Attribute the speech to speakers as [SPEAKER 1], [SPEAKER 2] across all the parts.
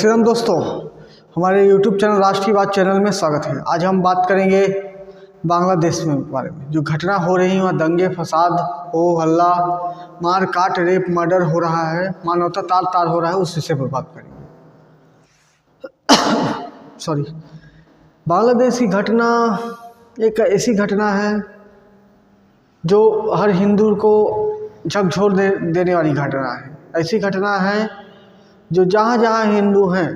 [SPEAKER 1] श्रीराम दोस्तों, हमारे YouTube channel राष्ट्रीय बात चैनल में स्वागत है। आज हम बात करेंगे बांग्लादेश में बारे में जो घटना हो रही है, वहाँ दंगे फसाद हो हल्ला मार काट रेप मर्डर हो रहा है, मानवता तार तार हो रहा है, उस विषय पर बात करेंगे। सॉरी, बांग्लादेश की घटना एक ऐसी घटना है जो हर हिंदू को झकझोर देने वाली घटना है। ऐसी घटना है जो जहाँ जहाँ हिंदू हैं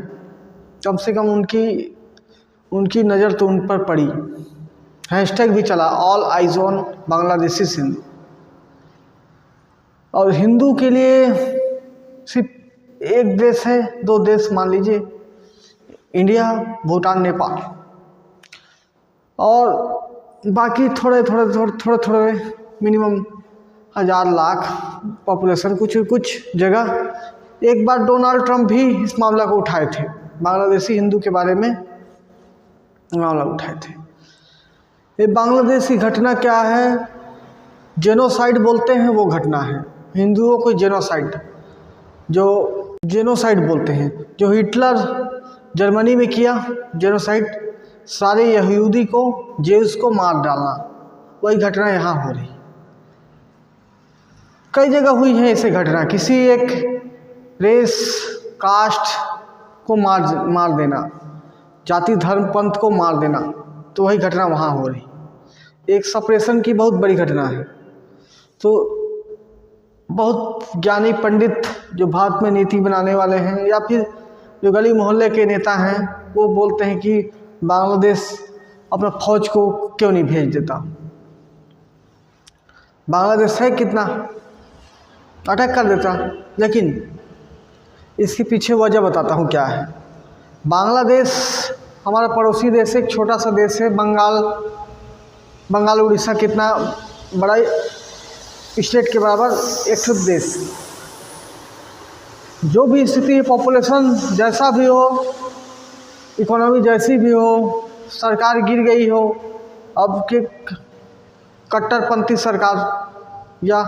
[SPEAKER 1] कम से कम उनकी नज़र तो उन पर पड़ी। हैशटैग भी चला, all eyes on Bangladeshi Hindu. और हिंदू के लिए सिर्फ एक देश है, दो देश मान लीजिए, इंडिया, भूटान, नेपाल, और बाकी थोड़े मिनिमम 1000 लाख पॉपुलेशन कुछ जगह। एक बार डोनाल्ड ट्रंप भी इस मामला को उठाए थे, बांग्लादेशी हिंदू के बारे में मामला उठाए थे। ये बांग्लादेश की घटना क्या है? जेनोसाइड बोलते हैं वो घटना है। हिंदुओं को जेनोसाइड बोलते हैं, जो हिटलर जर्मनी में किया जेनोसाइड, सारे यहूदी को, जेव्स को मार डालना, वही घटना यहाँ हो रही। कई जगह हुई है ऐसे घटना, किसी एक रेस कास्ट को मार देना, जाति धर्म पंथ को मार देना, तो वही घटना वहाँ हो रही। एक सप्रेशन की बहुत बड़ी घटना है। तो बहुत ज्ञानी पंडित जो भारत में नीति बनाने वाले हैं या फिर जो गली मोहल्ले के नेता हैं, वो बोलते हैं कि बांग्लादेश अपना फौज को क्यों नहीं भेज देता। बांग्लादेश है कितना, अटैक कर देता। लेकिन इसके पीछे वजह बताता हूँ क्या है। बांग्लादेश हमारा पड़ोसी देश है, एक छोटा सा देश है। बंगाल उड़ीसा कितना बड़ा स्टेट के बराबर एक छोटा देश। जो भी स्थिति है, पॉपुलेशन जैसा भी हो, इकोनॉमी जैसी भी हो, सरकार गिर गई हो, अब के कट्टरपंथी सरकार या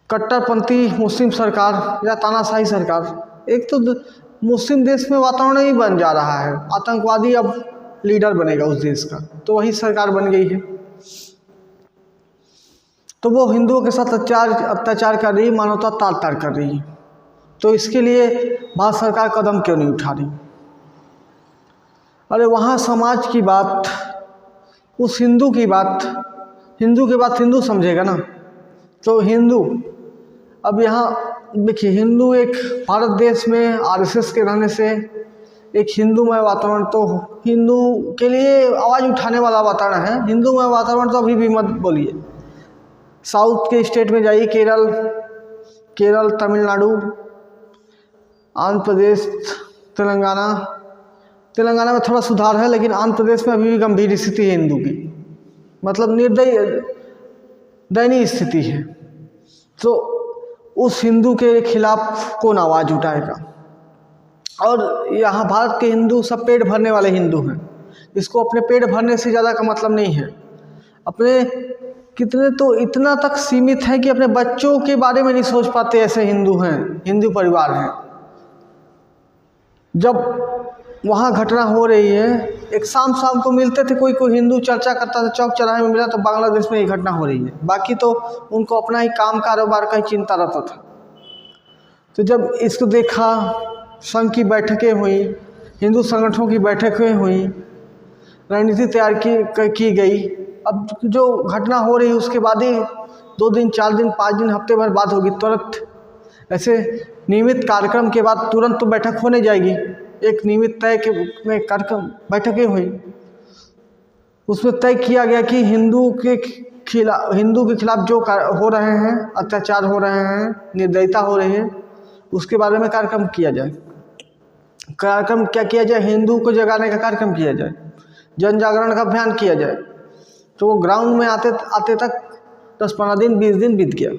[SPEAKER 1] कट्टरपंथी मुस्लिम सरकार या तानाशाही सरकार, एक तो मुस्लिम देश में वातावरण ही बन जा रहा है। आतंकवादी अब लीडर बनेगा उस देश का, तो वही सरकार बन गई है। तो वो हिंदुओं के साथ अत्याचार कर रही है, मानवता तार तार कर रही है। तो इसके लिए भारत सरकार कदम क्यों नहीं उठा रही? अरे वहाँ समाज की बात, उस हिंदू की बात हिंदू समझेगा ना। तो हिंदू, अब यहाँ देखिए, हिंदू एक भारत देश में आरएसएस के रहने से एक हिंदूमय वातावरण, तो हिंदू के लिए आवाज़ उठाने वाला वातावरण है। हिंदूमय वातावरण तो अभी भी मत बोलिए। साउथ के स्टेट में जाइए, केरल, तमिलनाडु, आंध्र प्रदेश, तेलंगाना में थोड़ा सुधार है, लेकिन आंध्र प्रदेश में अभी भी गंभीर स्थिति है हिंदू की, मतलब दयनीय स्थिति है। तो उस हिंदू के खिलाफ कौन आवाज़ उठाएगा? और यहाँ भारत के हिंदू सब पेट भरने वाले हिंदू हैं। इसको अपने पेट भरने से ज़्यादा का मतलब नहीं है। अपने कितने तो इतना तक सीमित हैं कि अपने बच्चों के बारे में नहीं सोच पाते, ऐसे हिंदू हैं, हिंदू परिवार हैं। जब वहाँ घटना हो रही है, एक शाम को मिलते थे, कोई हिंदू चर्चा करता था, चौक चौराहे में मिला तो बांग्लादेश में ये घटना हो रही है। बाकी तो उनको अपना ही काम कारोबार का ही चिंता रहता था। तो जब इसको देखा, संघ की बैठकें हुई, हिंदू संगठनों की बैठकें हुई, रणनीति तैयार की गई। अब जो घटना हो रही है उसके बाद ही 2 दिन 4 दिन 5 दिन हफ्ते भर बाद होगी, तुरंत ऐसे नियमित कार्यक्रम के बाद तुरंत तो बैठक होने जाएगी। एक नियमित तय के में कार्यक्रम बैठकें हुई, उसमें तय किया गया कि हिंदू के खिलाफ जो हो रहे हैं, अत्याचार हो रहे हैं, निर्दयता हो रही है, उसके बारे में कार्यक्रम किया जाए। कार्यक्रम क्या किया जाए? हिंदू को जगाने का कार्यक्रम किया जाए, जन जागरण का अभियान किया जाए। तो वो ग्राउंड में आते तक 10-15 दिन 20 दिन बीत गया।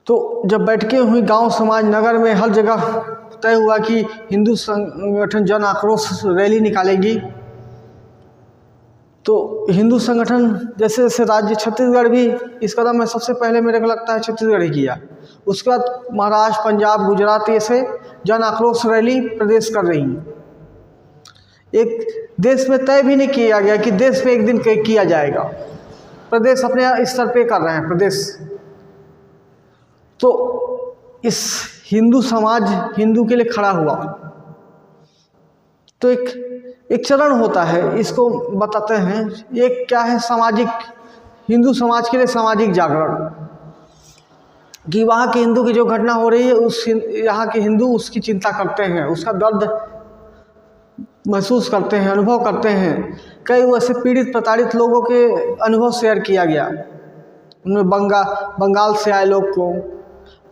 [SPEAKER 1] तो जब बैठकें हुई, गांव समाज नगर में हर जगह तय हुआ कि हिंदू संगठन जन आक्रोश रैली निकालेगी। तो हिंदू संगठन जैसे जैसे राज्य, छत्तीसगढ़ भी इस कदम में सबसे पहले मेरे को लगता है छत्तीसगढ़ ही किया। उसके बाद महाराष्ट्र, पंजाब, गुजरात ऐसे जन आक्रोश रैली प्रदेश कर रही हैं। एक देश में तय भी नहीं किया गया कि देश में एक दिन किया जाएगा, प्रदेश अपने स्तर पे कर रहे हैं प्रदेश। तो इस हिंदू समाज हिंदू के लिए खड़ा हुआ, तो एक चरण होता है, इसको बताते हैं। एक क्या है, सामाजिक, हिंदू समाज के लिए सामाजिक जागरण, कि वहाँ के हिंदू की जो घटना हो रही है उस यहाँ के हिंदू उसकी चिंता करते हैं, उसका दर्द महसूस करते हैं, अनुभव करते हैं। कई वैसे पीड़ित प्रताड़ित लोगों के अनुभव शेयर किया गया, उनमें बंगाल से आए लोग को,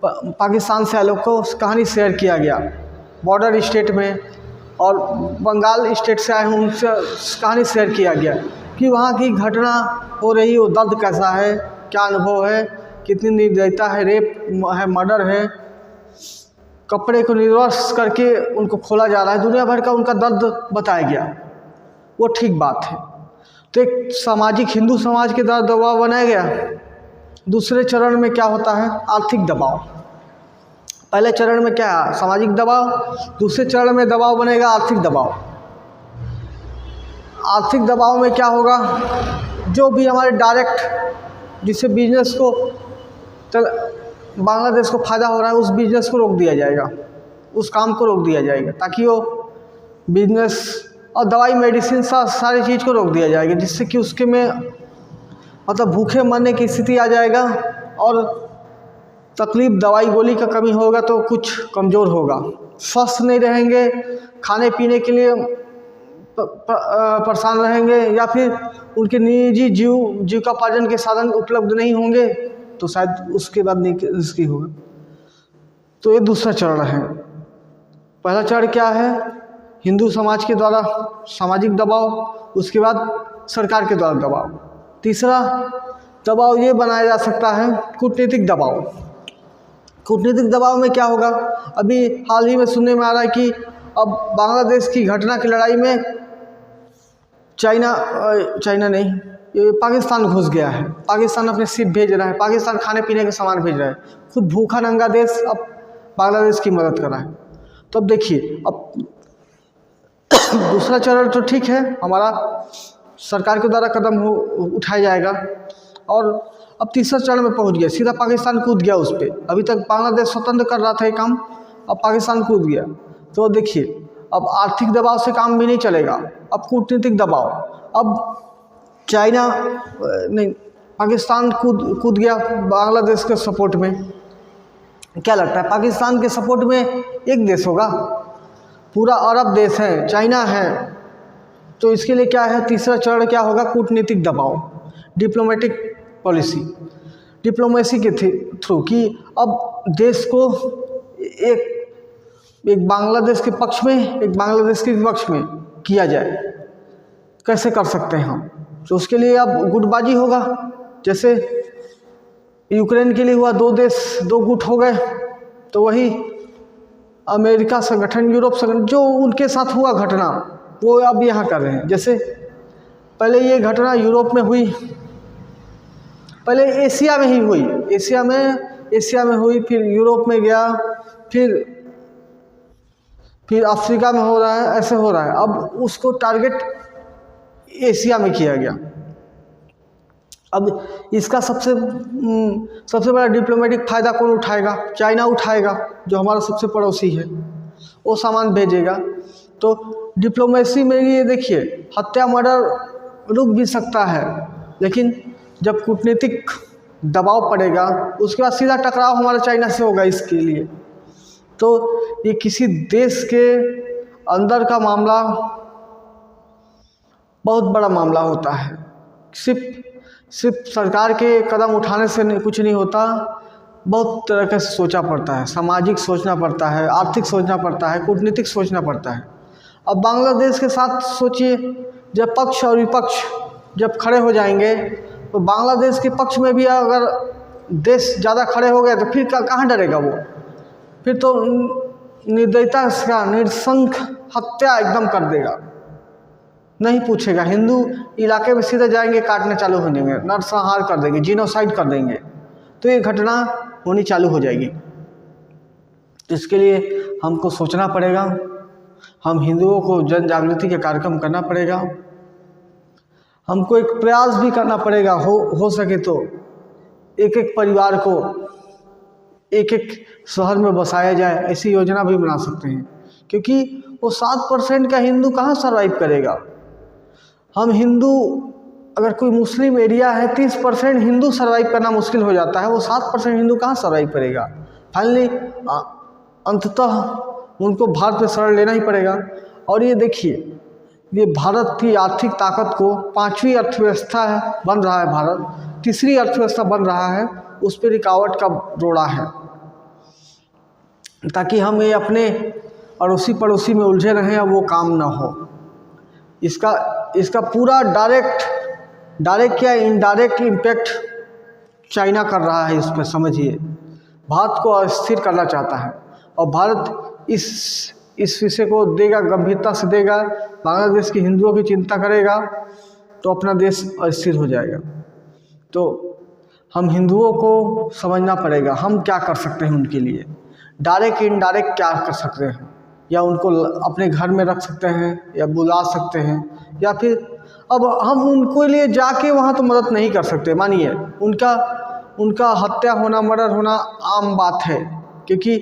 [SPEAKER 1] पाकिस्तान से आए लोग को कहानी शेयर किया गया, बॉर्डर स्टेट में और बंगाल स्टेट से आए हैं उनसे कहानी शेयर किया गया कि वहाँ की घटना हो रही है, वो दर्द कैसा है, क्या अनुभव है, कितनी निर्दयता है, रेप है, मर्डर है, कपड़े को निर्वस्त्र करके उनको खोला जा रहा है, दुनिया भर का उनका दर्द बताया गया। वो ठीक बात है। तो एक सामाजिक हिंदू समाज के द्वारा दबाव बनाया गया। दूसरे चरण में क्या होता है, आर्थिक दबाव। पहले चरण में क्या है, सामाजिक दबाव, दूसरे चरण में दबाव बनेगा आर्थिक दबाव। आर्थिक दबाव में क्या होगा, जो भी हमारे डायरेक्ट जिससे बिजनेस को बांग्लादेश को फ़ायदा हो रहा है, उस बिजनेस को रोक दिया जाएगा, उस काम को रोक दिया जाएगा, ताकि वो बिजनेस और दवाई मेडिसिन सारी चीज़ को रोक दिया जाएगा, जिससे कि उसके में मतलब भूखे मरने की स्थिति आ जाएगा और तकलीफ, दवाई गोली का कमी होगा तो कुछ कमज़ोर होगा, स्वस्थ नहीं रहेंगे, खाने पीने के लिए परेशान रहेंगे, या फिर उनके निजी जीविकोपार्जन के साधन उपलब्ध नहीं होंगे, तो शायद उसके बाद नहीं रिस्की होगा। तो ये दूसरा चरण है। पहला चरण क्या है, हिंदू समाज के द्वारा सामाजिक दबाव, उसके बाद सरकार के द्वारा दबाव। तीसरा दबाव ये बनाया जा सकता है, कूटनीतिक दबाव। कूटनीतिक दबाव में क्या होगा, अभी हाल ही में सुनने में आ रहा है कि अब बांग्लादेश की घटना की लड़ाई में चाइना नहीं, ये पाकिस्तान घुस गया है। पाकिस्तान अपने शिप भेज रहा है, पाकिस्तान खाने पीने का सामान भेज रहा है, खुद भूखा नंगा देश अब बांग्लादेश की मदद कर रहा है। तो अब देखिए, अब दूसरा चरण तो ठीक है, हमारा सरकार के द्वारा कदम उठाया जाएगा, और अब तीसरा चरण में पहुंच गया, सीधा पाकिस्तान कूद गया उस पर। अभी तक बांग्लादेश स्वतंत्र कर रहा था ये काम, अब पाकिस्तान कूद गया। तो देखिए, अब आर्थिक दबाव से काम भी नहीं चलेगा, अब कूटनीतिक दबाव। अब चाइना नहीं, पाकिस्तान कूद गया बांग्लादेश के सपोर्ट में। क्या लगता है, पाकिस्तान के सपोर्ट में एक देश होगा? पूरा अरब देश है, चाइना है। तो इसके लिए क्या है, तीसरा चरण क्या होगा, कूटनीतिक दबाव, डिप्लोमेटिक पॉलिसी, डिप्लोमेसी के थ्रू, कि अब देश को एक बांग्लादेश के पक्ष में, एक बांग्लादेश के विपक्ष में किया जाए। कैसे कर सकते हैं हम? तो उसके लिए अब गुटबाजी होगा, जैसे यूक्रेन के लिए हुआ, दो देश दो गुट हो गए, तो वही अमेरिका संगठन, यूरोप संगठन, जो उनके साथ हुआ घटना वो अब यहाँ कर रहे हैं। जैसे पहले ये घटना यूरोप में हुई, पहले एशिया में ही हुई, एशिया में हुई, फिर यूरोप में गया, फिर अफ्रीका में हो रहा है, ऐसे हो रहा है। अब उसको टारगेट एशिया में किया गया। अब इसका सबसे बड़ा डिप्लोमेटिक फ़ायदा कौन उठाएगा? चाइना उठाएगा, जो हमारा सबसे पड़ोसी है, वो सामान भेजेगा। तो डिप्लोमेसी में ये देखिए, हत्या मर्डर रुक भी सकता है, लेकिन जब कूटनीतिक दबाव पड़ेगा उसके बाद सीधा टकराव हमारा चाइना से होगा। इसके लिए तो ये किसी देश के अंदर का मामला बहुत बड़ा मामला होता है। सिर्फ सरकार के कदम उठाने से कुछ नहीं होता, बहुत तरह का सोचा पड़ता है, सामाजिक सोचना पड़ता है, आर्थिक सोचना पड़ता है, कूटनीतिक सोचना पड़ता है। अब बांग्लादेश के साथ सोचिए, जब पक्ष और विपक्ष जब खड़े हो जाएंगे तो बांग्लादेश के पक्ष में भी अगर देश ज़्यादा खड़े हो गए तो फिर कहाँ डरेगा वो? फिर तो निर्दयता का निरसंक हत्या एकदम कर देगा। नहीं पूछेगा। हिंदू इलाके में सीधे जाएंगे, काटने चालू हो जाएंगे, नरसंहार कर देंगे, जीनोसाइड कर देंगे, तो ये घटना होनी चालू हो जाएगी। इसके लिए हमको सोचना पड़ेगा, हम हिंदुओं को जन जागृति के कार्यक्रम करना पड़ेगा, हमको एक प्रयास भी करना पड़ेगा, हो सके तो एक एक परिवार को एक एक शहर में बसाया जाए, ऐसी योजना भी बना सकते हैं। क्योंकि वो 7% का हिंदू कहाँ सर्वाइव करेगा। हम हिंदू, अगर कोई मुस्लिम एरिया है 30% हिंदू सर्वाइव करना मुश्किल हो जाता है, वो 7% हिंदू कहाँ सर्वाइव करेगा। फाइनली अंततः उनको भारत में शरण लेना ही पड़ेगा। और ये देखिए, ये भारत की आर्थिक ताकत को 5वीं अर्थव्यवस्था बन रहा है, भारत 3री अर्थव्यवस्था बन रहा है, उस पर रुकावट का रोड़ा है, ताकि हम ये अपने अड़ोसी पड़ोसी में उलझे रहें और वो काम ना हो। इसका पूरा डायरेक्ट या इनडायरेक्ट इम्पैक्ट चाइना कर रहा है इस पर, समझिए। भारत को अस्थिर करना चाहता है और भारत इस विषय को देगा, गंभीरता से देगा, बांग्लादेश के हिंदुओं की चिंता करेगा, तो अपना देश अस्थिर हो जाएगा। तो हम हिंदुओं को समझना पड़ेगा हम क्या कर सकते हैं उनके लिए, डायरेक्ट इनडायरेक्ट क्या कर सकते हैं, या उनको अपने घर में रख सकते हैं, या बुला सकते हैं, या फिर अब हम उनको लिए जाके वहाँ तो मदद नहीं कर सकते। मानिए उनका हत्या होना, मर्डर होना आम बात है, क्योंकि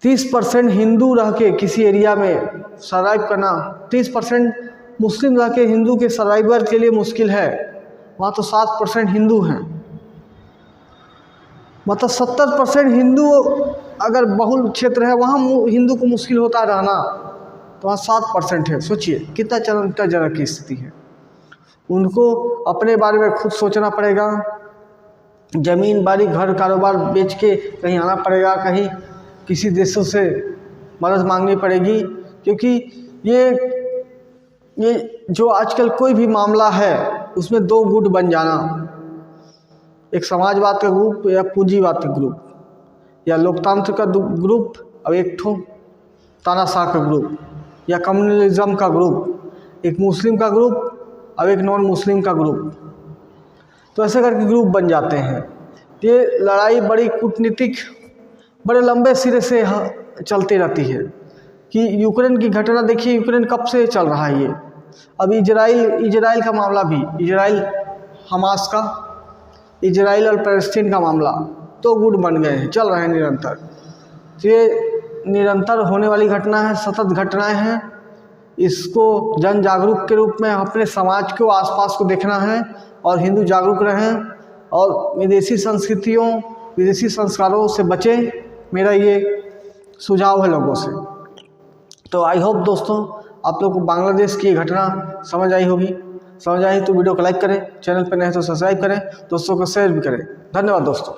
[SPEAKER 1] 30% हिंदू रह के किसी एरिया में सर्वाइव करना, 30% मुस्लिम रह के हिंदू के सर्वाइवल के लिए मुश्किल है। वहाँ तो 7% हिंदू हैं, मतलब 70% हिंदू अगर बहुल क्षेत्र है वहाँ हिंदू को मुश्किल होता है रहना, तो वहाँ 7% है। सोचिए कितना चिंताजनक की स्थिति है। उनको अपने बारे में खुद सोचना पड़ेगा, ज़मीन बाड़ी घर कारोबार बेच के कहीं आना पड़ेगा, कहीं किसी देशों से मदद मांगनी पड़ेगी। क्योंकि ये जो आजकल कोई भी मामला है उसमें 2 गुट बन जाना, एक समाजवाद का ग्रुप या पूंजीवाद का ग्रुप, या लोकतंत्र का ग्रुप और एक ठो तानाशाह का ग्रुप, या कम्युनलिज्म का ग्रुप, एक मुस्लिम का ग्रुप और एक नॉन मुस्लिम का ग्रुप। तो ऐसे करके ग्रुप बन जाते हैं। ये लड़ाई बड़ी कूटनीतिक, बड़े लंबे सिरे से चलती रहती है। कि यूक्रेन की घटना देखिए, यूक्रेन कब से चल रहा है ये। अब इजराइल का मामला भी, इजराइल हमास का, इजराइल और पैलेस्टीन का मामला, 2 गुट बन गए हैं, चल रहे हैं निरंतर। तो ये निरंतर होने वाली घटना है, सतत घटनाएं हैं। इसको जन जागरूक के रूप में अपने समाज को, आसपास को देखना है और हिंदू जागरूक रहें और विदेशी संस्कृतियों, विदेशी संस्कारों से बचें, मेरा ये सुझाव है लोगों से। तो आई होप दोस्तों आप लोग को बांग्लादेश की घटना समझ आई होगी। समझ आई तो वीडियो को लाइक करें, चैनल पर नए हैं तो सब्सक्राइब करें, दोस्तों को शेयर भी करें। धन्यवाद दोस्तों।